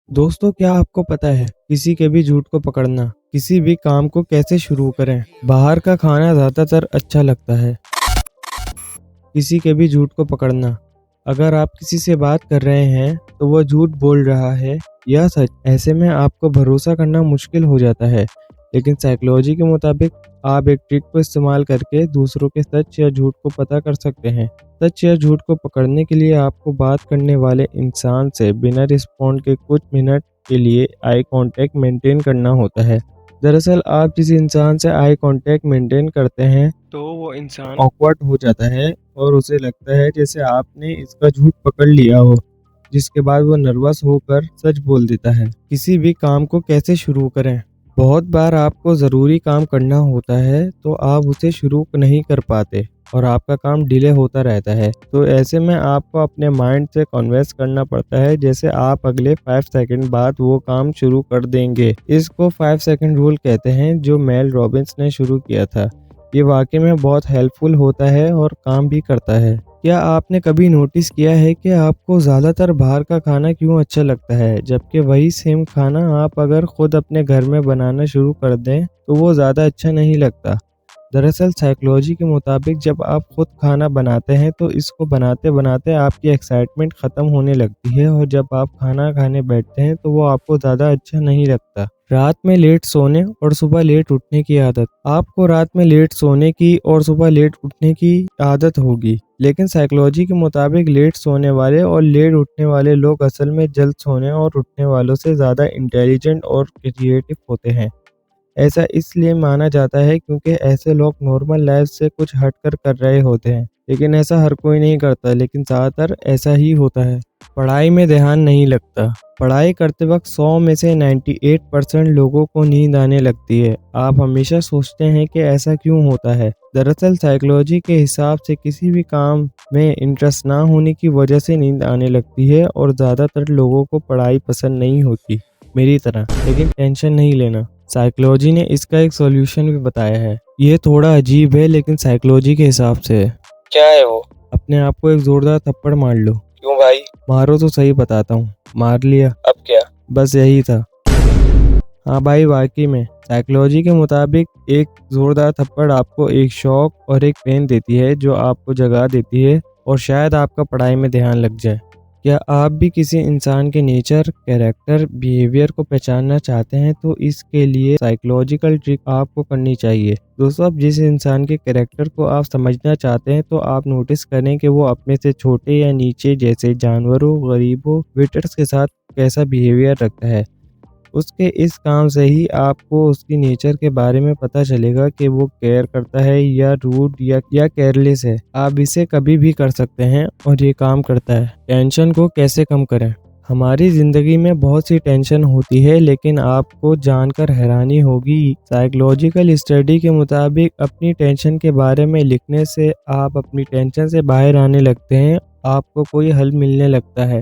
दोस्तों, क्या आपको पता है किसी के भी झूठ को पकड़ना किसी भी काम को कैसे शुरू करें। बाहर का खाना ज़्यादातर अच्छा लगता है। किसी के भी झूठ को पकड़ना, अगर आप किसी से बात कर रहे हैं तो वो झूठ बोल रहा है या सच, ऐसे में आपको भरोसा करना मुश्किल हो जाता है। लेकिन साइकोलॉजी के मुताबिक आप एक ट्रिक को इस्तेमाल करके दूसरों के सच या झूठ को पता कर सकते हैं। सच या झूठ को पकड़ने के लिए आपको बात करने वाले इंसान से बिना रिस्पॉन्ड के कुछ मिनट के लिए आई कांटेक्ट मेंटेन करना होता है। दरअसल आप जिस इंसान से आई कांटेक्ट मेंटेन करते हैं तो वो इंसान ऑकवर्ड हो जाता है और उसे लगता है जैसे आपने इसका झूठ पकड़ लिया हो, जिसके बाद वो नर्वस होकर सच बोल देता है। किसी भी काम को कैसे शुरू करें। बहुत बार आपको ज़रूरी काम करना होता है तो आप उसे शुरू नहीं कर पाते और आपका काम डिले होता रहता है। तो ऐसे में आपको अपने माइंड से कन्विंस करना पड़ता है जैसे आप अगले 5 सेकंड बाद वो काम शुरू कर देंगे। इसको 5 सेकंड रूल कहते हैं, जो मेल रॉबिन्स ने शुरू किया था। ये वाकई में बहुत हेल्पफुल होता है और काम भी करता है। क्या आपने कभी नोटिस किया है कि आपको ज़्यादातर बाहर का खाना क्यों अच्छा लगता है, जबकि वही सेम खाना आप अगर खुद अपने घर में बनाना शुरू कर दें तो वो ज़्यादा अच्छा नहीं लगता। दरअसल साइकोलॉजी के मुताबिक जब आप खुद खाना बनाते हैं तो इसको बनाते बनाते आपकी एक्साइटमेंट ख़त्म होने लगती है और जब आप खाना खाने बैठते हैं तो वो आपको ज़्यादा अच्छा नहीं लगता। रात में लेट सोने और सुबह लेट उठने की आदत। आपको रात में लेट सोने की और सुबह लेट उठने की आदत होगी, लेकिन साइकोलॉजी के मुताबिक लेट सोने वाले और लेट उठने वाले लोग असल में जल्द सोने और उठने वालों से ज़्यादा इंटेलिजेंट और क्रिएटिव होते हैं। ऐसा इसलिए माना जाता है क्योंकि ऐसे लोग नॉर्मल लाइफ से कुछ हटकर कर रहे होते हैं। लेकिन ऐसा हर कोई नहीं करता, लेकिन ज़्यादातर ऐसा ही होता है। पढ़ाई में ध्यान नहीं लगता। पढ़ाई करते वक्त 100 में से 98% लोगों को नींद आने लगती है। आप हमेशा सोचते हैं कि ऐसा क्यों होता है। दरअसल साइकोलॉजी के हिसाब से किसी भी काम में इंटरेस्ट ना होने की वजह से नींद आने लगती है और ज़्यादातर लोगों को पढ़ाई पसंद नहीं होती, मेरी तरह। लेकिन टेंशन नहीं लेना, साइकोलॉजी ने इसका एक सॉल्यूशन भी बताया है। ये थोड़ा अजीब है लेकिन साइकोलॉजी के हिसाब से है। क्या है वो? अपने आप को एक जोरदार थप्पड़ मार लो। क्यों भाई? मारो तो सही, बताता हूँ। मार लिया, अब क्या? बस यही था। हाँ भाई, वाकई में साइकोलॉजी के मुताबिक एक जोरदार थप्पड़ आपको एक शॉक और एक पेन देती है जो आपको जगा देती है और शायद आपका पढ़ाई में ध्यान लग जाए। क्या आप भी किसी इंसान के नेचर, कैरेक्टर, बिहेवियर को पहचानना चाहते हैं तो इसके लिए साइकोलॉजिकल ट्रिक आपको करनी चाहिए। दोस्तों, अब जिस इंसान के कैरेक्टर को आप समझना चाहते हैं तो आप नोटिस करें कि वो अपने से छोटे या नीचे जैसे जानवरों, गरीबों, वेटर्स के साथ कैसा बिहेवियर रखता है। उसके इस काम से ही आपको उसकी नेचर के बारे में पता चलेगा कि वो केयर करता है या रूड या केयरलेस है। आप इसे कभी भी कर सकते हैं और ये काम करता है। टेंशन को कैसे कम करें। हमारी ज़िंदगी में बहुत सी टेंशन होती है, लेकिन आपको जानकर हैरानी होगी, साइकोलॉजिकल स्टडी के मुताबिक अपनी टेंशन के बारे में लिखने से आप अपनी टेंशन से बाहर आने लगते हैं, आपको कोई हल मिलने लगता है।